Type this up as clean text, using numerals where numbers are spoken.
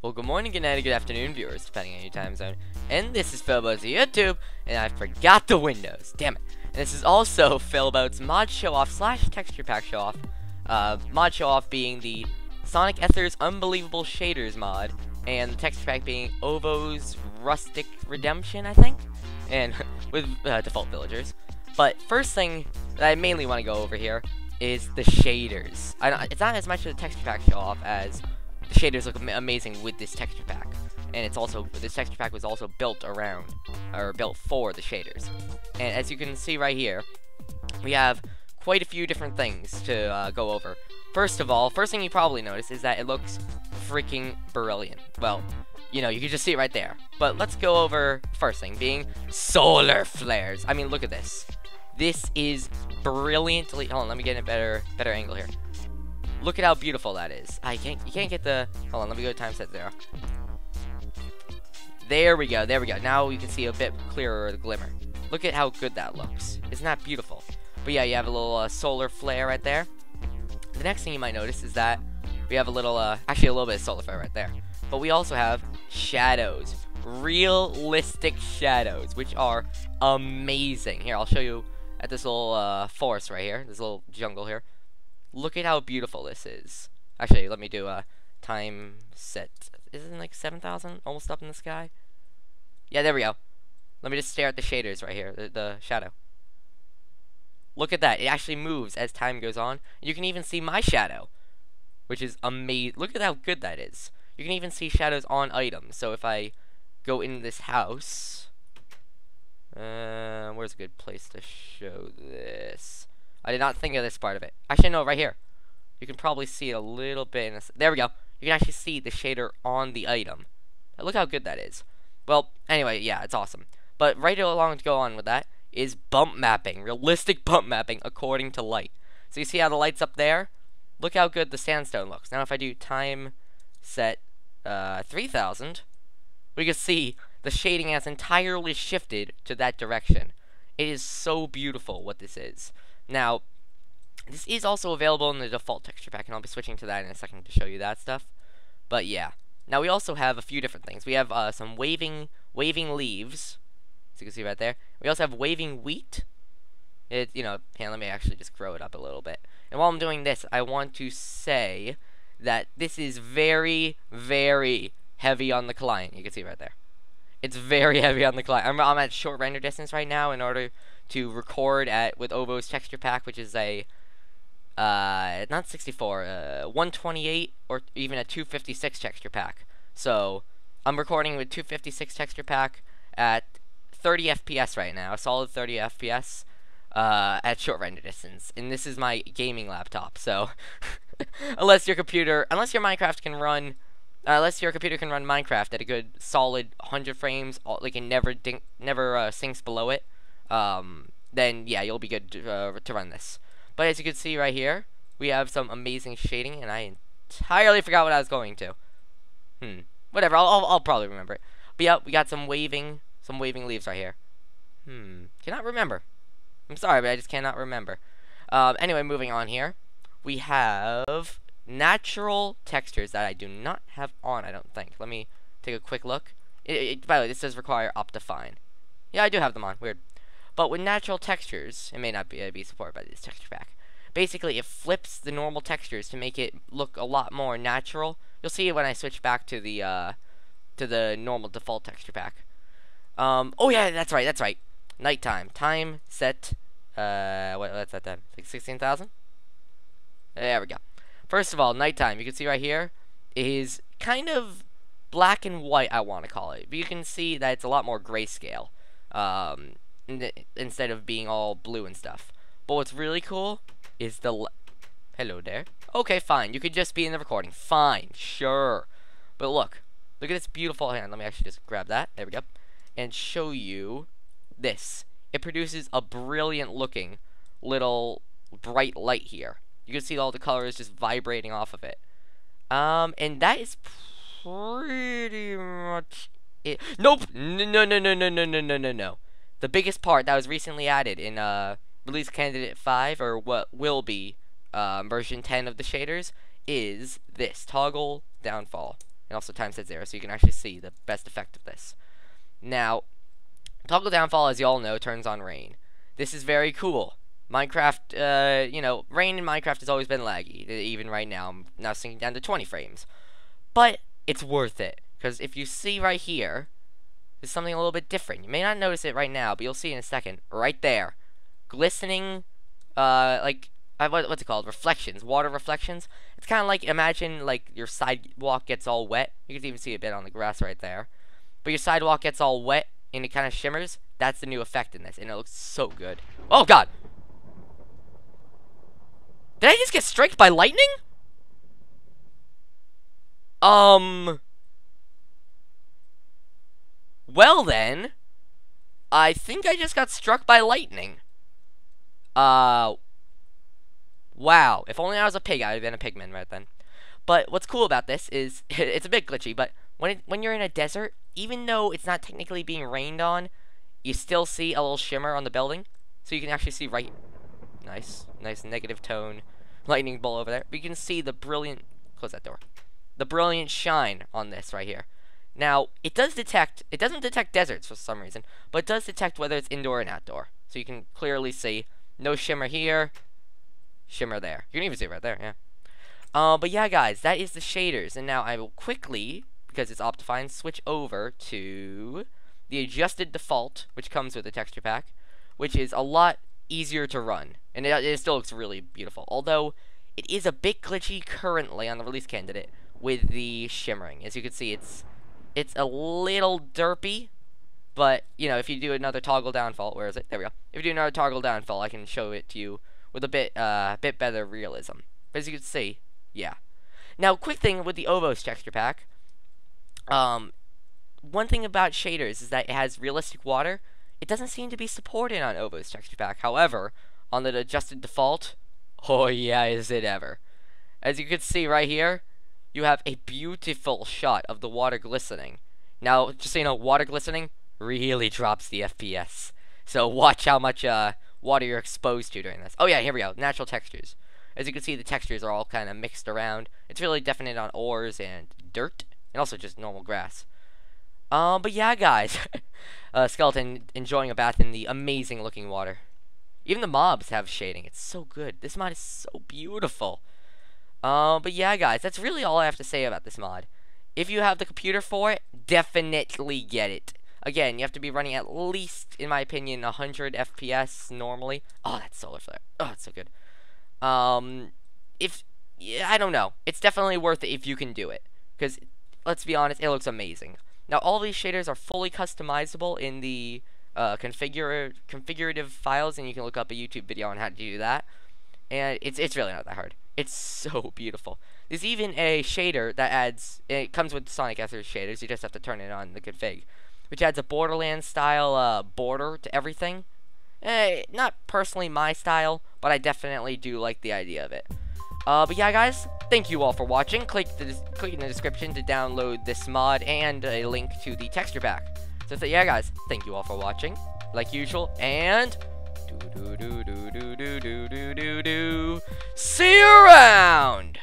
Well, good morning, good night, and good afternoon, viewers, depending on your time zone. And this is Fanboat's YouTube, and I forgot the windows. Damn it. And this is also Fanboat's ModShowoff / Texture Pack Showoff. ModShowoff being the Sonic Ether's Unbelievable Shaders mod, and the texture pack being Ovo's Rustic Redemption, I think, and with default villagers. But first thing that I mainly want to go over here is the shaders. It's not as much of the texture pack show-off as the shaders look amazing with this texture pack, and it's also this texture pack was also built around or built for the shaders. And as you can see right here, we have quite a few different things to go over. First of all, first thing you probably notice is that it looks freaking brilliant. Well, you know, you can just see it right there. But let's go over the first thing being solar flares. I mean, look at this. This is brilliantly. Hold on, let me get a better angle here. Look at how beautiful that is. You can't get the. Hold on, let me go to time set 0. There we go. There we go. Now you can see a bit clearer the glimmer. Look at how good that looks. Isn't that beautiful? But yeah, you have a little solar flare right there. The next thing you might notice is that we have a little, actually a little bit of solar flare right there. But we also have shadows. Realistic shadows, which are amazing. Here, I'll show you at this little forest right here, this little jungle here. Look at how beautiful this is. Actually, let me do a time set. Isn't it like 7,000 almost up in the sky? Yeah, there we go. Let me just stare at the shaders right here, the shadow. Look at that. It actually moves as time goes on. You can even see my shadow, which is amazing. Look at how good that is. You can even see shadows on items. So if I go in this house, where's a good place to show this? I did not think of this part of it. Actually, no, right here. You can probably see a little bit. There we go. You can actually see the shader on the item. Look how good that is. Well, anyway, yeah, it's awesome. But right along to go on with that is bump mapping. Realistic bump mapping according to light. So you see how the light's up there? Look how good the sandstone looks. Now if I do time set 3000, we can see the shading has entirely shifted to that direction. It is so beautiful what this is. Now, this is also available in the default texture pack, and I'll be switching to that in a second to show you that stuff. But yeah. Now we also have a few different things. We have some waving leaves. So you can see right there. We also have waving wheat. Let me actually just grow it up a little bit. And while I'm doing this, I want to say that this is very, very heavy on the client. You can see right there. It's very heavy on the client. I'm at short render distance right now in order to record with Ovo's texture pack, which is a not 64, 128 or even a 256 texture pack. So I'm recording with 256 texture pack at 30 FPS right now, a solid 30 FPS at short render distance, and this is my gaming laptop. So unless your computer can run Minecraft at a good solid 100 frames, like it never sinks below it, then yeah, you'll be good to run this. But as you can see right here, we have some amazing shading, and I entirely forgot what I was going to. Whatever, I'll probably remember it. But yeah, we got some waving leaves right here. Cannot remember. I'm sorry, but I just cannot remember. Anyway, moving on here, we have natural textures that I do not have on, I don't think. Let me take a quick look. By the way, this does require Optifine. Yeah, I do have them on. Weird. But with natural textures, it may not be supported by this texture pack. Basically, it flips the normal textures to make it look a lot more natural. You'll see it when I switch back to the normal default texture pack. Oh yeah, that's right. Nighttime. Time set. What's that then? Like 16,000? There we go. First of all, nighttime. You can see right here is kind of black and white, I want to call it. But you can see that it's a lot more grayscale. Instead of being all blue and stuff. But what's really cool is hello there. Okay, fine. You could just be in the recording. Fine, sure. But look at this beautiful hand. Let me actually just grab that. There we go. And show you this. It produces a brilliant looking little bright light here. You can see all the colors just vibrating off of it. And that is pretty much it. Nope. No. The biggest part that was recently added in Release Candidate 5, or what will be version 10 of the shaders, is this toggle downfall. and also times at 0, so you can actually see the best effect of this. Now, toggle downfall, as you all know, turns on rain. This is very cool. Minecraft, you know, rain in Minecraft has always been laggy. Even right now, I'm now sinking down to 20 frames. But it's worth it, because if you see right here, there's something a little bit different. You may not notice it right now, but you'll see in a second. Right there. Glistening, what's it called? Reflections. Water reflections. It's kind of like, imagine, like, your sidewalk gets all wet. You can even see a bit on the grass right there. But your sidewalk gets all wet, and it kind of shimmers. That's the new effect in this, and it looks so good. Oh, God! Did I just get struck by lightning? Well then, I think I just got struck by lightning. Wow. If only I was a pig, I would have been a pigman right then. But what's cool about this is, it's a bit glitchy, but when you're in a desert, even though it's not technically being rained on, you still see a little shimmer on the building. So you can actually see right... Nice negative tone lightning bolt over there. But you can see the brilliant... Close that door. The brilliant shine on this right here. Now, it doesn't detect deserts for some reason, but it does detect whether it's indoor and outdoor. So you can clearly see no shimmer here, shimmer there. You can even see it right there, yeah. But yeah, guys, that is the shaders. And now I will quickly, because it's Optifine, switch over to the adjusted default, which comes with the texture pack, which is a lot easier to run. And it still looks really beautiful. Although, it is a bit glitchy currently on the release candidate with the shimmering. As you can see, it's a little derpy, but, you know, if you do another toggle downfall, where is it? There we go. If you do another toggle downfall, I can show it to you with a bit better realism. But as you can see, yeah. Now, quick thing with the Ovos texture pack. One thing about shaders is that it has realistic water. It doesn't seem to be supported on Ovos texture pack. However, on the adjusted default, oh yeah, is it ever. As you can see right here, you have a beautiful shot of the water glistening. Now, just so you know, water glistening really drops the FPS. So watch how much water you're exposed to during this. Oh yeah, here we go. Natural textures. As you can see, the textures are all kind of mixed around. It's really definite on ores and dirt, and also just normal grass. But yeah, guys. Skeleton enjoying a bath in the amazing looking water. Even the mobs have shading. It's so good. This mod is so beautiful. But yeah, guys, that's really all I have to say about this mod. If you have the computer for it, definitely get it. Again, you have to be running at least, in my opinion, 100 FPS normally. Oh, that solar flare. Oh, it's so good. Yeah, I don't know. It's definitely worth it if you can do it. Because, let's be honest, it looks amazing. Now, all these shaders are fully customizable in the configurative files, and you can look up a YouTube video on how to do that. And it's really not that hard. It's so beautiful. There's even a shader that adds... It comes with Sonic Ether shaders. You just have to turn it on in the config. Which adds a Borderlands-style border to everything. Not personally my style, but I definitely do like the idea of it. But yeah, guys, thank you all for watching. Click in the description to download this mod and a link to the texture pack. So yeah, guys, thank you all for watching, like usual, and see you around.